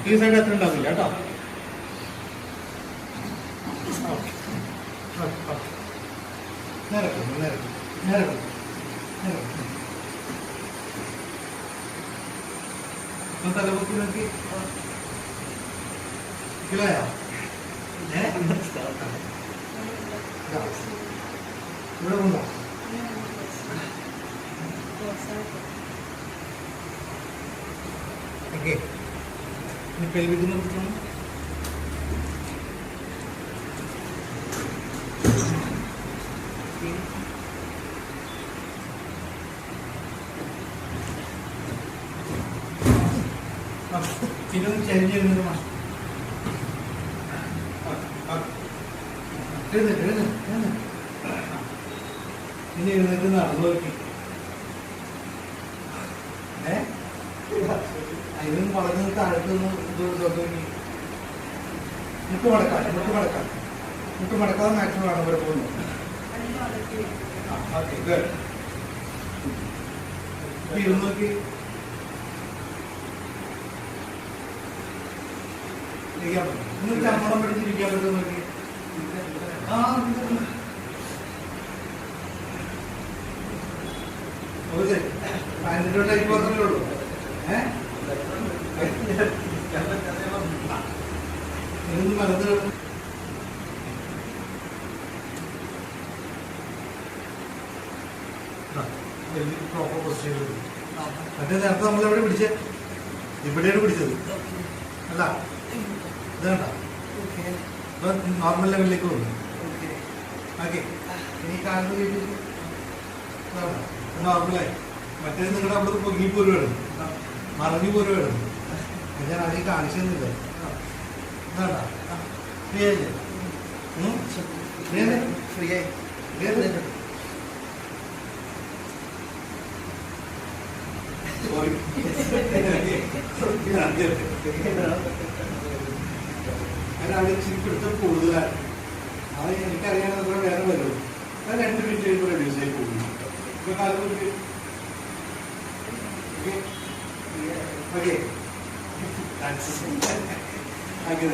ഈ സൈഡ് എത്ര ഉണ്ടാവില്ല കേട്ടോ. നേരെ നേരെ നേരെ തലപൊക്കി നോക്കി കിളയോ ഇവിടെ ഉണ്ടോ? ഓക്കെ ഇനി പെൽവിക്ക് നോക്കണം. ഇതൊന്നും ചേഞ്ച് ചെയ്യുന്നത് ഇനി എഴുന്നേറ്റ് നടന്നു നോക്കി. ഇതൊന്നും പറഞ്ഞത് താഴത്തുനിന്ന് നോക്കി. മുട്ട് മടക്കാതെ മാക്സിമം ആണ് ഇവിടെ പോകുന്നത്. Okay good. ഇരുന്ന് നോക്കി. ഇരിക്കാൻ പറ്റും. നിങ്ങൾ ചമ്മടം പിടിച്ചിരിക്കാൻ പറ്റും നോക്കി. പാൻറ്റിലോട്ടേക്ക് മാത്രമേ ഉള്ളൂ. ഇതൊന്നും മറന്നു പ്രോപ്പർ പൊസിഷൻ. മറ്റേ നേരത്തെ നമ്മളെവിടെ പിടിച്ചേ? ഇവിടെയാണ് പിടിച്ചത് അല്ല. ഇതേണ്ട നോർമൽ ലെവലിലേക്ക് പോകുന്നു. ഓക്കെ ഇനി കാലിന് കയറ്റി നോർമലായി. മറ്റേ നിങ്ങളുടെ അവിടെ പൊങ്ങിപ്പോരുവാണ്, മറിഞ്ഞു പോരുവാണ്. ഞാൻ അധികം കാണിച്ചൊന്നുമില്ല. ഇതാണ്ടാ ഫ്രീ ആയില്ലേ? ഫ്രീ ആയി. അതിനവിടെ ഇച്ചിരി പിടുത്തം കൂടുതലാണ്. അത് എനിക്കറിയാവുന്ന വേറെ വരും. അത് 2 മിനിറ്റ് കഴിയുമ്പോൾ റെഡ്യൂസ് ആയി പോകുന്നു. ഇപ്പൊ കാലം ഓക്കെ ഓക്കെ